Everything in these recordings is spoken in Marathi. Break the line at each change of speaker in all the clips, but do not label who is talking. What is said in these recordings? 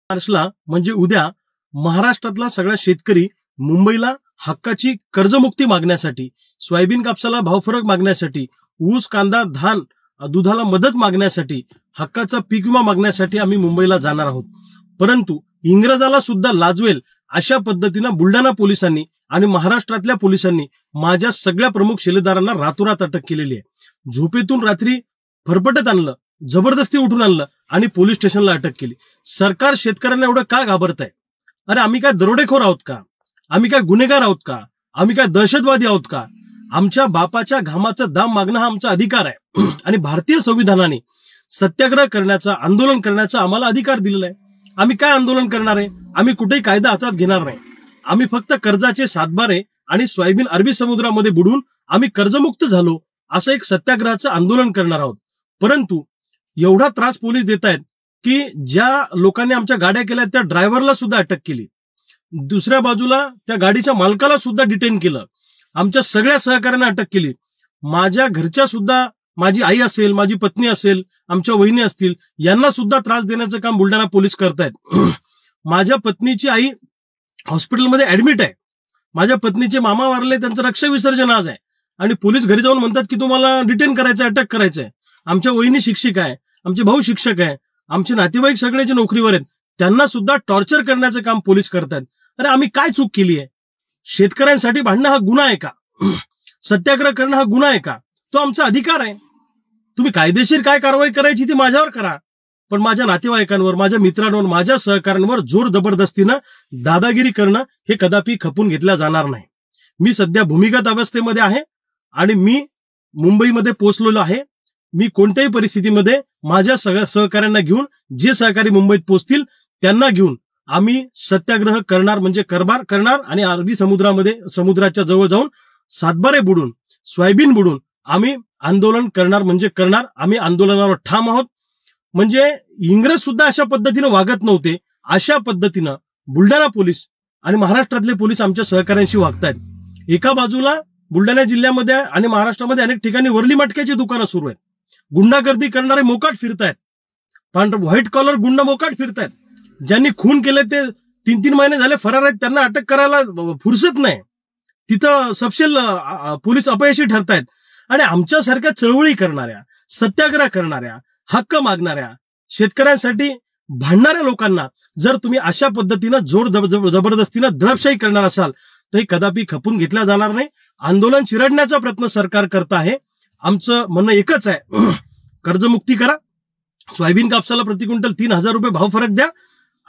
मार्चला म्हणजे उद्या महाराष्ट्रातला सगळा शेतकरी मुंबईला हक्काची कर्जमुक्ती मागण्यासाठी, सोयाबीन कापसाला भावफरक मागण्यासाठी, ऊस कांदा धान दुधाला मदत मागण्यासाठी, हक्काचा पीक विमा मागण्यासाठी आम्ही मुंबईला जाणार आहोत। परंतु इंग्रजाला सुद्धा लाजवेल अशा पद्धतीने बुलढाणा पोलिसांनी आणि महाराष्ट्रातल्या पोलिसांनी माझ्या सगळ्या प्रमुख शिलेदारांना रातोरात अटक केलेली आहे। झोपेतून रात्री फरफटत आणलं, जबरदस्ती उठून आणलं आणि पोलीस स्टेशनला अटक केली। सरकार शेतकऱ्यांना एवढं का घाबरत आहे? अरे आम्ही काय दरोडेखोर आहोत का? आम्ही काय गुन्हेगार आहोत का? आम्ही काय दहशतवादी आहोत का? आमच्या बापाच्या घामाचा दाम मागणं हा आमचा अधिकार आहे आणि भारतीय संविधानाने सत्याग्रह करण्याचा, आंदोलन करण्याचा आम्हाला अधिकार दिलेला आहे। आम्ही काय आंदोलन करणार आहे? आम्ही कुठेही कायदा हातात घेणार नाही। आम्ही फक्त कर्जाचे सातबारे आणि सोयाबीन अरबी समुद्रामध्ये बुडून आम्ही कर्जमुक्त झालो असं एक सत्याग्रहाचं आंदोलन करणार आहोत। परंतु एवढा त्रास पोलीस देत आहेत की ज्या लोकांनी आमच्या गाड्या केल्या त्या ड्रायव्हरला सुद्धा अटक केली, दुसऱ्या बाजूला त्या गाडीच्या मालकाला सुद्धा डिटेन केलं, आमच्या सगळ्या सहकाऱ्यांना अटक केली। माझ्या घरच्या सुद्धा, माझी आई असेल, माझी पत्नी असेल, आमच्या वहिनी असतील, यांना सुद्धा त्रास देण्याचं काम बुलढाणा पोलीस करतायत। माझ्या पत्नीची आई हॉस्पिटलमध्ये ऍडमिट आहे, माझ्या पत्नीचे मामा वारले, त्यांचं रक्त विसर्जन आज आहे आणि पोलीस घरी जाऊन म्हणतात की तुम्हाला डिटेन करायचं, अटक करायचंय। आमच्या वहिनी शिक्षिका आहे, आमचे भाऊ शिक्षक आहे, आमचे नातेवाईक सगळ्याचे नोकरीवर आहेत, त्यांना सुद्धा टॉर्चर करण्याचं काम पोलीस करतात। अरे आम्ही काय चूक केली आहे? शेतकऱ्यांसाठी भांडणं हा गुन्हा आहे का? सत्याग्रह करणं हा गुन्हा आहे का? तो आमचा अधिकार आहे। तुम्ही कायदेशीर काय कारवाई करायची ती माझ्यावर करा, पण माझ्या नातेवाईकांवर, माझ्या मित्रांवर, माझ्या सहकाऱ्यांवर जोर जबरदस्तीनं दादागिरी करणं हे कदापि खपून घेतल्या जाणार नाही। मी सध्या भूमिगत अवस्थेमध्ये आहे आणि मी मुंबईमध्ये पोहोचलेलो आहे। मी कोणत्याही परिस्थितीमध्ये माझ्या सहकाऱ्यांना घेऊन, जे सहकारी मुंबईत पोहोचतील त्यांना घेऊन आम्ही सत्याग्रह करणार म्हणजे कारभार करणार आणि अरबी समुद्राच्या जवळ जाऊन सातबारे बुडून, सोयाबीन बुडून आम्ही आंदोलन करणार म्हणजे करणार। आम्ही आंदोलनावर ठाम आहोत। म्हणजे इंग्रज सुद्धा अशा पद्धतीने वागत नव्हते, अशा पद्धतीनं बुलढाणा पोलीस आणि महाराष्ट्रातले पोलीस आमच्या सहकाऱ्यांशी वागतायत। एका बाजूला बुलढाणा जिल्ह्यामध्ये आणि महाराष्ट्रामध्ये अनेक ठिकाणी वरली मटक्याची दुकानं सुरू आहेत, गुंडागर्दी करणारे मोकाट फिरतायत, व्हाईट कॉलर गुंड मोकाट फिरतायत। ज्यांनी खून केले ते 3-3 महिने झाले फरार आहेत, त्यांना अटक करायला फुरसत नाही, तिथं सपशेल पोलीस अपयशी ठरतायत। आणि आमच्यासारख्या चळवळी करणाऱ्या, सत्याग्रह करणाऱ्या, हक्क मागणाऱ्या, शेतकऱ्यांसाठी भांडणाऱ्या लोकांना जर तुम्ही अशा पद्धतीनं जोर जबरदस्तीनं दडपशाही करणार असाल तर कदापि खपून घेतल्या जाणार नाही। आंदोलन चिरडण्याचा प्रयत्न सरकार करत आहे। आमचं म्हणणं एकच आहे, कर्जमुक्ती करा, सोयाबीन कापसाला प्रति क्विंटल 3000 रुपये भाव फरक द्या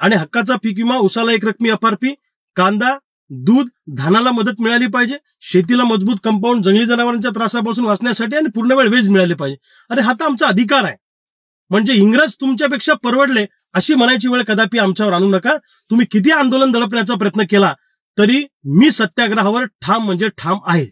आणि हक्काचा पीक विमा, उसाला 1 रकमी FRP, कांदा, दूध, धानाला मदत मिळाली पाहिजे, शेतीला मजबूत कंपाऊंड, जंगली जनावरांच्या त्रासापासून वाचण्यासाठी आणि पूर्णवेळ वेज मिळाली पाहिजे। अरे हा तर आमचा अधिकार आहे। म्हणजे इंग्रज तुमच्यापेक्षा परवडले अशी म्हणायची वेळ कदापि आमच्यावर आणू नका। तुम्ही किती आंदोलन दडपण्याचा प्रयत्न केला तरी मी सत्याग्रहावर ठाम म्हणजे ठाम आहे।